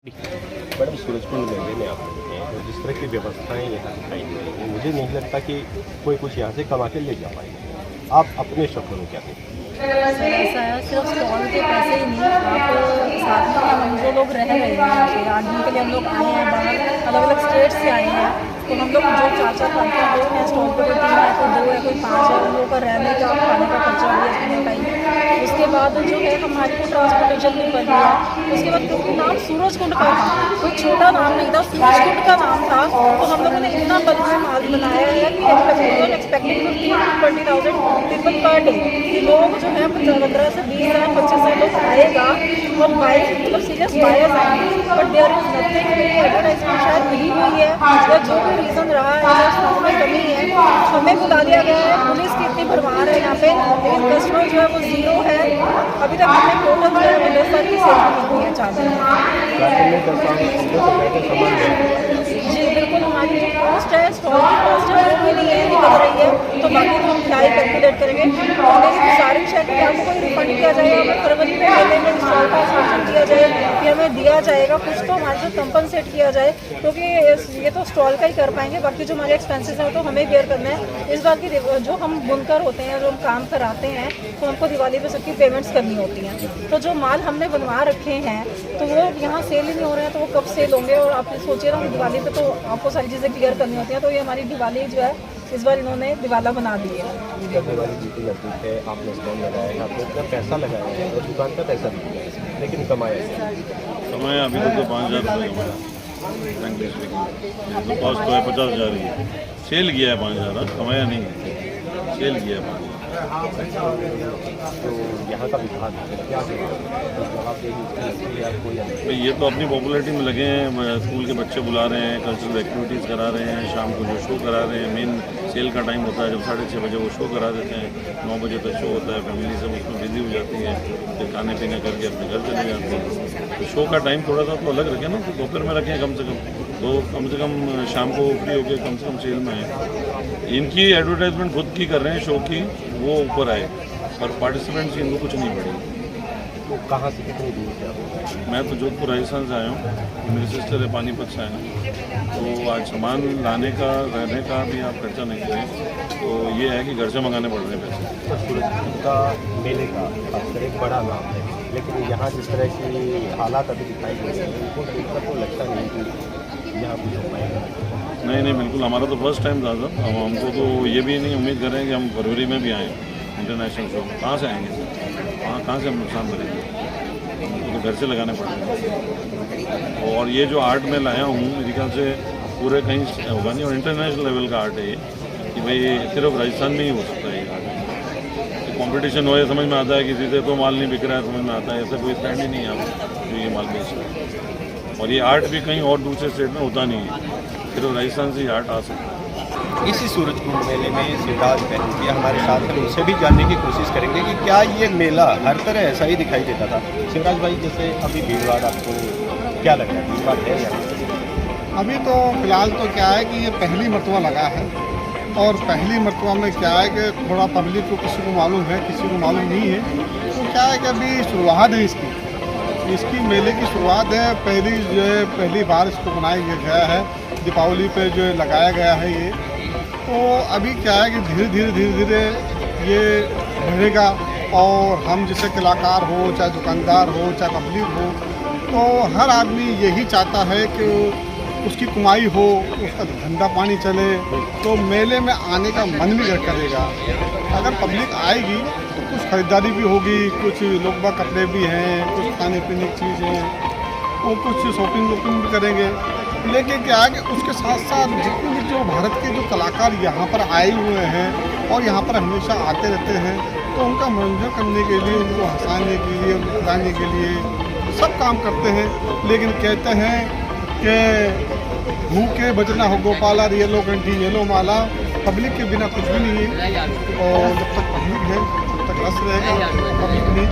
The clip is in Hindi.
मैडम सूरजकुंड मेले में आप लोग हैं और जिस तरह की व्यवस्थाएं यहाँ दिखाई दे रही हैं, मुझे नहीं लगता कि कोई कुछ यहाँ से कमा के ले जा पाएगा। आप अपने शब्दों में क्या देखते हैं? ऐसा है, सिर्फ स्टॉल के पैसे ही नहीं, आप साथ में हम जो लोग रह रहे हैं यहाँ पे 8 दिन के लिए हम लोग आए हैं, बाहर अलग अलग स्टेट से आए हैं, तो हम लोग जो 4-4 5 लोग हैं स्टॉल पर, कोई 3 है, कोई 2 है, कोई 5 है, उन लोगों का रहने का खाने का खर्चा भी है तीनों टाइम। उसके बाद जो है हमारे को ट्रांसपोर्टेशन भी कर दिया। उसके बाद क्योंकि नाम सूरजकुंड का था, कोई छोटा नाम नहीं था, सूरजकुंड का नाम था, तो हम लोगों ने इतना बल्क में माल बनाया है कि एक्सपेक्टिंग 15,000 पीपल पर डे कि लोग जो है 15 से 20,000 25,000 लोग आएगा और बाइक मतलब सीरियस बायर्स आएंगे, but there is nothing, advertisement शायद नहीं हुई है या जो भी रीज़न रहा है स्टॉक में कमी है। हमें बुला दिया गया है, पुलिस की इतनी भरमार है यहाँ पे, लेकिन कस्टमर जो है वो जीरो है। अभी तक हमने टोटल जो है वो 10 साल की सेल की हुई है चार्जर। जी बिल्कुल, हमारी जो कॉस्ट है स्टॉल की कॉस्ट है वो भी नहीं है, नहीं लग रही है, तो बाकी तो हम क्या ही कैलकुलेट करेंगे। और मेरी गुजारिश है कि आपको कोई रिफंड किया जाए, हमें फरवरी में मेले में स्टॉल का एक्सपेंशन किया जाए कि हमें दिया जाएगा, कुछ तो हमारे साथ कंपनसेट किया जाए, क्योंकि ये तो स्टॉल का ही कर पाएंगे, बाकी जो हमारे एक्सपेंसेस हैं वो तो हमें बेयर करना है। इस बात की जो हम बुनकर होते हैं, जो हम काम कराते हैं, तो हमको दिवाली पे सबकी पेमेंट्स करनी होती हैं, तो जो माल हमने बनवा रखे हैं तो वो यहाँ सेल ही नहीं हो रहे हैं, तो वो कब सेल होंगे। और आप सोचिए ना, दिवाली पे तो आपको सारी चीज़ें क्लियर करनी होती हैं, तो ये हमारी दिवाली जो है इस बार इन्होंने दिवाला बना दी है। दिवाली बीती नजदीक है, आपने स्टॉल लगाया है, आपने इतना पैसा लगाया है और दुकान का पैसा भी दिया है, लेकिन कमाया अभी तक तो 5,000 रुपये कमाया, तो कॉस्ट तो है 50,000 ही, सेल किया है 5,000, कमाया नहीं है, सेल किया है 5,000। तो यहाँ का विभाग क्या भाई ये तो अपनी पॉपुलरिटी में लगे हैं, स्कूल के बच्चे बुला रहे हैं, कल्चरल एक्टिविटीज़ करा रहे हैं, शाम को जो शो करा रहे हैं, मेन सेल का टाइम होता है जब 6:30 बजे वो शो करा देते हैं, 9 बजे तक शो होता है, फैमिली सब उसमें बिजी हो जाती है, फिर खाने पीने करके अपने घर चले जाते हैं। तो शो का टाइम थोड़ा सा तो अलग रखें ना, तो दोपहर में रखें कम से कम शाम को फ्री होकर कम से कम सेल में है। इनकी एडवर्टाइजमेंट खुद की कर रहे हैं शो की, वो ऊपर आए, और पार्टिसिपेंट्स इनको कुछ नहीं पड़ी। तो कहाँ से कितनी दूर से आप? मैं तो जोधपुर राजस्थान से आया हूँ, मेरी सिस्टर है पानीपत से आए, तो आज सामान लाने का रहने का भी आप खर्चा नहीं करें, तो ये है कि घर से मंगाने पड़ रहे हैं पैसे। तो सूरजकुंड का मेले का खासकर एक बड़ा नाम है, लेकिन यहाँ जिस तरह की हालात अभी दिखाई दे रहे हैं, उनको देखकर तो लगता नहीं कि यहाँ कुछ हो पाएगा। नहीं, बिल्कुल, हमारा तो फर्स्ट टाइम था सर। अब हमको तो ये भी नहीं उम्मीद कर रहे हैं कि हम फरवरी में भी आएँ इंटरनेशनल शो। कहाँ से आएंगे सर, कहाँ से हम नुकसान करेंगे, तो घर से लगाने पड़ेंगे। और ये जो आर्ट मैं लाया हूँ, मेरे ख्याल से पूरे कहीं होगा नहीं, और इंटरनेशनल लेवल का आर्ट है ये, कि भाई सिर्फ राजस्थान में ही हो सकता है ये आर्ट। कंपटीशन हो, ये समझ में आता है, किसी से तो माल नहीं बिक रहा है, समझ में आता है, ऐसा कोई स्टैंड ही नहीं है आप जो ये माल बेच रहा है। और ये आर्ट भी कहीं और दूसरे स्टेट में होता नहीं है, सिर्फ राजस्थान से ही आर्ट आ सकता है। इसी सूरजकुंड मेले में शिवराज बहन हमारे साथ हैं, उनसे भी जानने की कोशिश करेंगे कि क्या ये मेला हर तरह ऐसा ही दिखाई देता था। शिवराज भाई, जैसे अभी भीड़-भाड़ आपको क्या लग रहा है, भीड़-भाड़ है या? अभी तो फिलहाल तो क्या है कि ये पहली मरतबा लगा है, और पहली मरतबा में क्या है कि थोड़ा पब्लिक को किसी को मालूम है, किसी को मालूम नहीं है, तो क्या है कि अभी शुरुआत है इसकी मेले की शुरुआत है। पहली बार इसको बनाया गया है, दीपावली पे जो लगाया गया है ये, तो अभी क्या है कि धीरे धीरे ये बढ़ेगा, और हम जैसे कलाकार हो, चाहे दुकानदार हो, चाहे पब्लिक हो, तो हर आदमी यही चाहता है कि उसकी कमाई हो, उसका धंधा पानी चले, तो मेले में आने का मन भी करेगा। अगर पब्लिक आएगी तो कुछ ख़रीदारी भी होगी, कुछ लोग बा कपड़े भी हैं, कुछ खाने पीने की चीज़ हैं, और कुछ शॉपिंग भी करेंगे। लेकिन क्या है कि उसके साथ साथ जितने भी जो भारत के जो कलाकार यहाँ पर आए हुए हैं और यहाँ पर हमेशा आते रहते हैं, तो उनका मनोरंजन करने के लिए, उनको हंसाने के लिए, उनको खिलाने के लिए सब काम करते हैं। लेकिन कहते हैं कि भूखे बजना हो गोपाला, रियलो कंठी येलो माला, पब्लिक के बिना कुछ भी नहीं है, और जब तक पब्लिक है तब तक रस रहेगा, पब्लिक नहीं